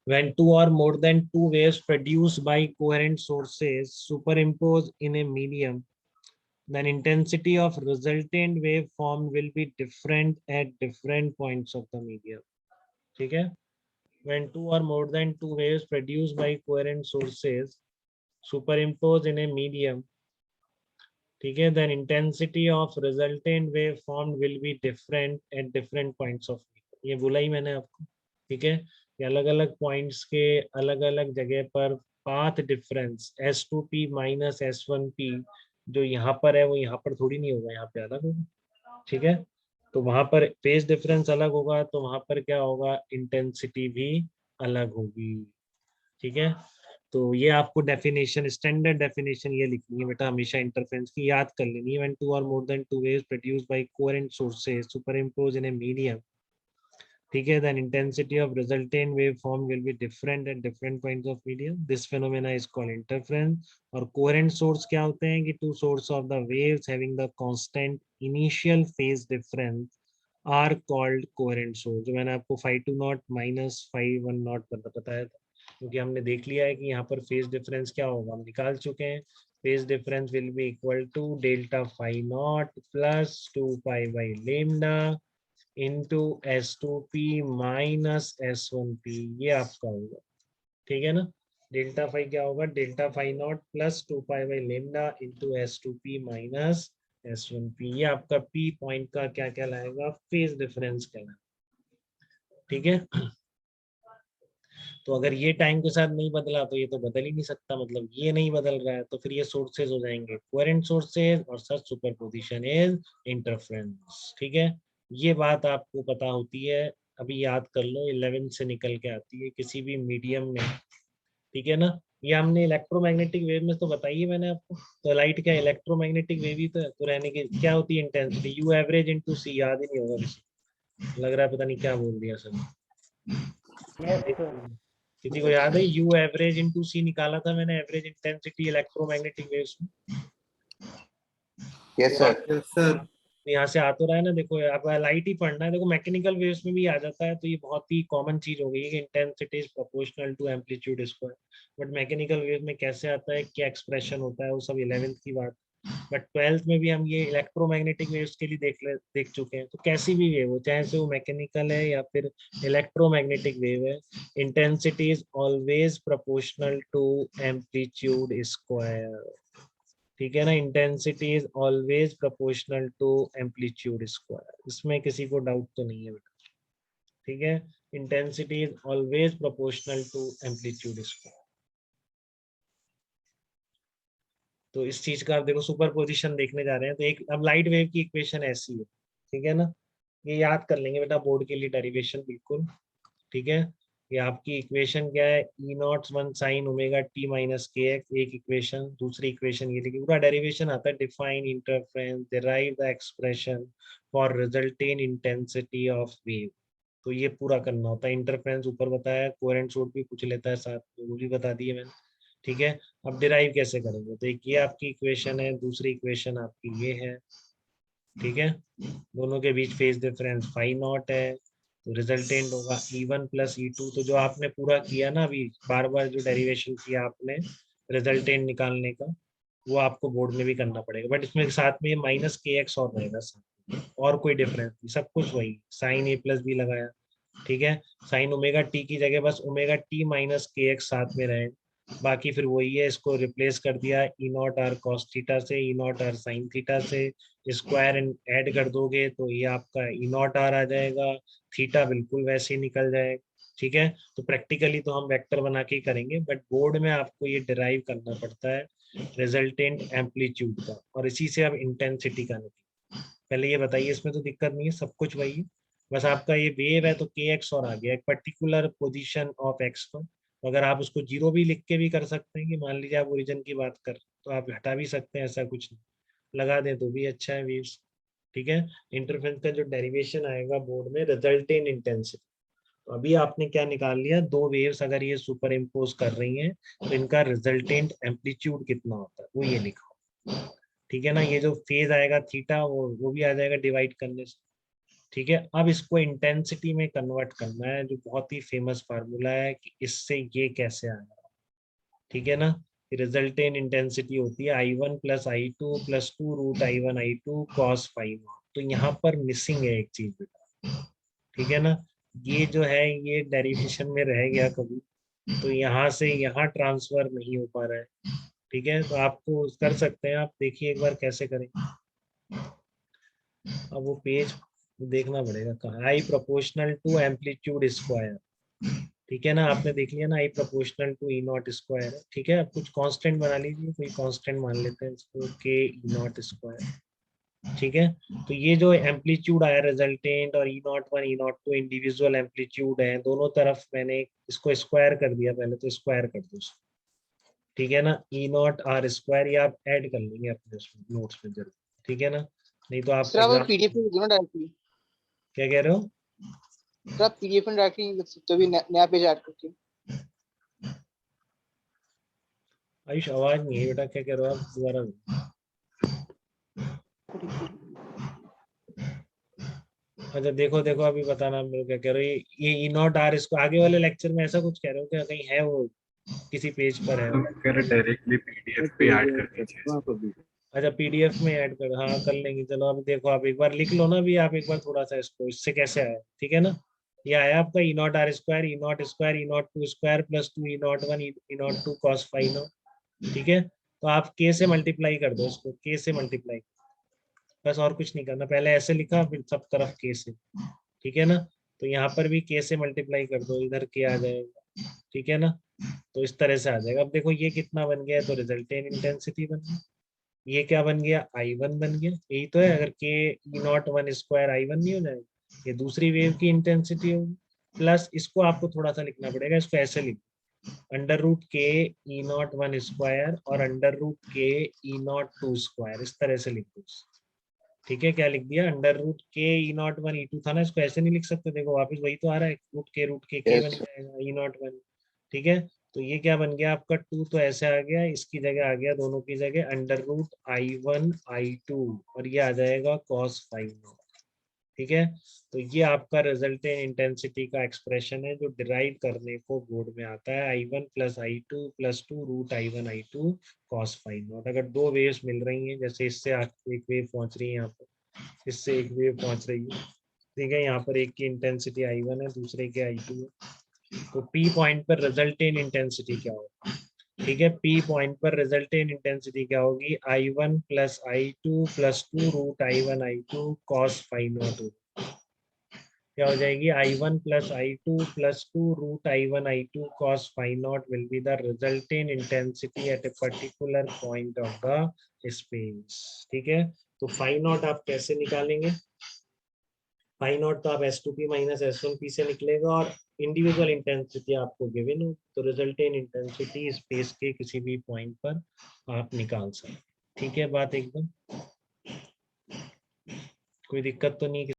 When two or more than two waves produced by coherent sources superimpose in a medium, then intensity of resultant waveform will be different at different points of the medium. ठीक है? When two or more than two waves produced by coherent sources superimpose in a medium, ठीक है, then intensity of resultant waveform will be different at different points of medium. ये बोला ही मैंने आपको, ठीक है, कि अलग अलग पॉइंट्स के अलग अलग जगह पर path difference S2P minus S1P जो यहाँ पर है वो यहाँ पर थोड़ी नहीं होगा, यहाँ पे अलग होगा, ठीक है। तो वहां पर फेज डिफरेंस अलग होगा, तो वहां पर क्या होगा, इंटेंसिटी भी अलग होगी, ठीक है। तो ये आपको डेफिनेशन, स्टैंडर्ड डेफिनेशन ये लिखनी है बेटा हमेशा, इंटरफेरेंस की याद कर लेनी है। व्हेन टू और more than two waves produced by coherent sources superimpose in a medium, ठीक है, then intensity of resultant wave form will be different at different points of medium. This phenomena is called interference. और coherent source क्या होते हैं कि two source of the waves having the constant initial phase difference are called coherent source. जो मैंने आपको 5 not minus 5 not बताया था, क्योंकि हमने देख लिया है कि यहाँ पर फेज डिफरेंस क्या होगा, हम निकाल चुके हैं। Phase difference will be equal to delta 5 naught plus 2 pi by lambda into S2P minus S1P, ये आपका होगा, ठीक है ना। डेल्टा 5 क्या होगा, delta 5 naught plus 2 pi by lambda into S2P minus S1P। ये आपका P पॉइंट का क्या क्या लाएगा, फेज डिफरेंस कहलाएगा, ठीक है। तो अगर ये टाइम के साथ नहीं बदला तो ये तो बदल ही नहीं सकता, मतलब ये नहीं बदल रहा है, तो फिर ये सोर्सेज हो जाएंगे कोहेरेंट सोर्सेज और सच सुपरपोजिशन इज इंटरफेरेंस, ठीक है। ये बात आपको पता होती है, अभी याद कर लो, 11 से निकल के आती है किसी भी मीडियम में, ठीक है ना। ये हमने इलेक्ट्रोमैग्नेटिक वेव में तो बताइए मैंने आपको, तो लाइट क्या इलेक्ट्रोमैग्नेटिक वेव ही तो रहने की क्या होती है इंटेंसिटी, यू एवरेज इनटू सी, याद ही नहीं होगा किसी, लग रहा है पता नहीं क्या बोल दिया सर। किसी को याद है, यू एवरेज इनटू सी निकाला था मैंने, एवरेज इंटेंसिटी इलेक्ट्रोमैग्नेटिक वेव्स में। Yes sir. Yes sir. यहाँ से आ तो रहा है ना, देखो आप लाइट ही पढ़ना है, देखो मैकेनिकल वेव्स में भी आ जाता है, तो ये बहुत ही कॉमन चीज हो गई है कि intensity is proportional to amplitude square. But mechanical wave में कैसे आता है, क्या एक्सप्रेशन होता है, वो सब 11th की बात। बट 12th में भी हम ये इलेक्ट्रोमैग्नेटिक वेव्स के लिए देख चुके हैं। तो कैसी भी वेव हो, चाहे से वो मैकेनिकल है या फिर इलेक्ट्रोमैग्नेटिक वेव है, intensity is always proportional to amplitude square, ठीक है ना। Intensity is always proportional to amplitude square, इसमें किसी को डाउट तो नहीं है बेटा, ठीक है। Intensity is always proportional to amplitude square. तो इस चीज का आप देखो, सुपरपोजिशन देखने जा रहे हैं, तो एक अब लाइट वेव की इक्वेशन ऐसी है, ठीक है ना। ये याद कर लेंगे बेटा बोर्ड के लिए, डेरिवेशन बिल्कुल, ठीक है। ये आपकी इक्वेशन क्या है, E naught 1 sine omega t minus k x, एक इक्वेशन। दूसरी इक्वेशन ये लिखी, पूरा डेरिवेशन आता है, define interference, derive the expression for resultant intensity of wave. तो ये पूरा करना होता है। इंटरफेरेंस ऊपर बताया, कोहेरेंट सोर्स भी पूछ लेता है साथ में, वो भी बता दिए मैंने, ठीक है। अब डिराइव कैसे करेंगे, तो एक ये आपकी इक्वेशन है, दूसरी इक्वेशन आपकी ये है, ठीक है। दोनों के बीच फेज डिफरेंस 5 नॉट है, तो रिजल्टेंट होगा E1 प्लस E2। तो जो आपने पूरा किया ना अभी, बार बार जो डेरिवेशन किया आपने रिजल्टेंट निकालने का, वो आपको बोर्ड में भी करना पड़ेगा, बट इसमें साथ में माइनस के एक्स और रहेगा साथ में, और कोई डिफरेंस नहीं, सब कुछ वही, साइन ए प्लस बी लगाया, ठीक है। साइन ओमेगा टी की जगह बस omega t minus k x साथ में रहे, बाकी फिर वही है, इसको रिप्लेस कर दिया ई नॉट आर कॉस थीटा से, ई नॉट आर साइन थीटा से, स्क्वायर ऐड कर दोगे तो ये आपका ई नॉट आर आ जाएगा, थीटा बिल्कुल वैसे ही निकल जाएगा, ठीक है। तो प्रैक्टिकली तो हम वेक्टर बना के ही करेंगे, बट बोर्ड में आपको ये डिराइव करना पड़ता है रिजल्टेंट एम्पलीट्यूड का, और इसी से अब इंटेंसिटी का निकले। पहले ये बताइए, इसमें तो दिक्कत नहीं है, सब कुछ वही है, बस आपका ये वेव है तो के एक्स और आ गया, एक पर्टिकुलर पोजीशन ऑफ एक्स पर। तो अगर आप उसको जीरो भी लिख के भी कर सकते हैं, कि मान लीजिए आप ओरिजिन की बात कर, तो आप हटा भी सकते हैं, ऐसा कुछ नहीं, लगा दें तो भी अच्छा है वेव्स, ठीक है। इंटरफेरेंस का जो डेरिवेशन आएगा बोर्ड में, रिजल्टेंट इंटेंसिटी। तो अभी आपने क्या निकाल लिया, दो वेव्स अगर ये सुपर इम्पोज कर रही हैं तो इनका रिजल्टेंट एम्पलीट्यूड कितना होता है, वो ये लिखा, ठीक है ना। ये जो फेज आएगा थीटा, वो भी आ जाएगा डिवाइड करने से, ठीक है, अब इसको इंटेंसिटी में कन्वर्ट करना है, जो बहुत ही फेमस फार्मूला है कि इससे ये कैसे आया। ठीक है ना, रिजल्टेंट इंटेंसिटी होती है I1 plus I2 plus 2√I1 I2 cos five. तो यहाँ पर मिसिंग है एक चीज बेटा। ठीक है ना, ये जो है ये डेरिवेशन में रह गया कभी, तो यहाँ से यहाँ ट्रांसफर नहीं हो पा रहा है। ठीक है, तो आपको कर सकते हैं, आप देखिए एक बार कैसे करें। अब वो पेज देखना पड़ेगा कहाँ, I proportional to amplitude square. ठीक है ना, आपने देख लिया ना, I proportional to E naught square. ठीक है, अब कुछ कांस्टेंट बना लीजिए, कोई कांस्टेंट मान लेते हैं इसको, के ई नॉट स्क्वायर। ठीक है, तो ये जो एम्पलीट्यूड आया रिजल्टेंट, और E01 E02 इंडिविजुअल एम्पलीट्यूड है, दोनों तरफ मैंने इसको स्क्वायर कर दिया, पहले तो स्क्वायर कर दो इसको। ठीक है ना, E0R², ये आप ऐड कर लेंगे अपने उसमें नोट्स में जरूर। ठीक है ना, नहीं तो आप सर आप एग्जाम, पीडीएफ में लिखो ना डायरेक्टली। क्या कह रहे हो? सर आप पीडीएफ में डायरेक्टली लिख सकते हो, भी नया पेज ऐड करके। आयुष आवाज नहीं है बेटा, क्या कह रहे हो आप, दोबारा बोलो। अच्छा देखो देखो, अभी बताना मेरे को क्या कह रहे हो, ये E0R, इसको आगे वाले लेक्चर में ऐसा कुछ कह रहे हो क्या, कहीं है वो किसी पेज पर है? कह रहे डायरेक्टली पीडीएफ पे ऐड कर दीजिए। अच्छा पीडीएफ में ऐड कर, हाँ कर लेंगे। चलो अब देखो, आप एक बार लिख लो ना भी, आप एक बार थोड़ा सा इसको, इससे कैसे आया। ठीक है ना, ये आया आपका E0R² E02 E02² plus 2 E01 E02 cos five. ठीक है, तो आप के से मल्टीप्लाई कर दो इसको, के से मल्टीप्लाई, बस और कुछ नहीं करना। पहले ऐसे लिखा, फिर सब तरफ के से। ठीक है ना, तो यहाँ पर भी के से मल्टीप्लाई कर दो, इधर के आ जाएगा। ठीक है ना, तो इस तरह से आ जाएगा। अब देखो ये कितना बन गया है, तो रिजल्टेंट इंटेंसिटी बन गई। ये क्या बन गया, I1 बन गया, यही तो है। अगर के E01² I1 नहीं हो जाएगा, ये दूसरी वेव की इंटेंसिटी होगी। प्लस इसको आपको थोड़ा सा लिखना पड़ेगा, इसको ऐसे लिख, √K E01² और √K E02², इस तरह से लिख दो। ठीक है, क्या लिख दिया, √K E01 E2 था ना, इसको ऐसे नहीं लिख सकते, देखो वापस वही तो आ रहा है, √K बन जाएगा E01। ठीक है, तो ये क्या बन गया आपका, 2 तो ऐसे आ गया, इसकी जगह आ गया, दोनों की जगह √I1 I2, और ये आ जाएगा cos फाइव। ठीक है, तो ये आपका रिजल्टेंट इंटेंसिटी का एक्सप्रेशन है, जो डिराइव करने को बोर्ड में आता है, I1 plus I2 plus 2√I1 I2 cos five. अगर दो वेव्स मिल रही हैं, जैसे इससे एक वेव पहुंच रही है यहाँ पर, इससे एक वेव पहुंच रही है। ठीक है, यहाँ पर एक की इंटेंसिटी I1 है, दूसरे की I2 है, तो P पॉइंट पर रिजल्टेंट इंटेंसिटी क्या होगी। ठीक है, P पॉइंट पर रिजल्टेंट इंटेंसिटी क्या होगी, I1 plus I2 plus 2√I1 I2 cos five not. क्या हो जाएगी, I1 plus I2 plus 2√I1 I2 cos five not will be the resultant intensity at a particular point of the space. ठीक है, तो five not आप कैसे निकालेंगे, five not तो आप S2P माइनस S1P से निकलेगा, और इंडिविजुअल इंटेंसिटी आपको गिवन हो, तो रिजल्टेंट इंटेंसिटी स्पेस के किसी भी पॉइंट पर आप निकाल सकते। ठीक है, बात एकदम, कोई दिक्कत तो नहीं।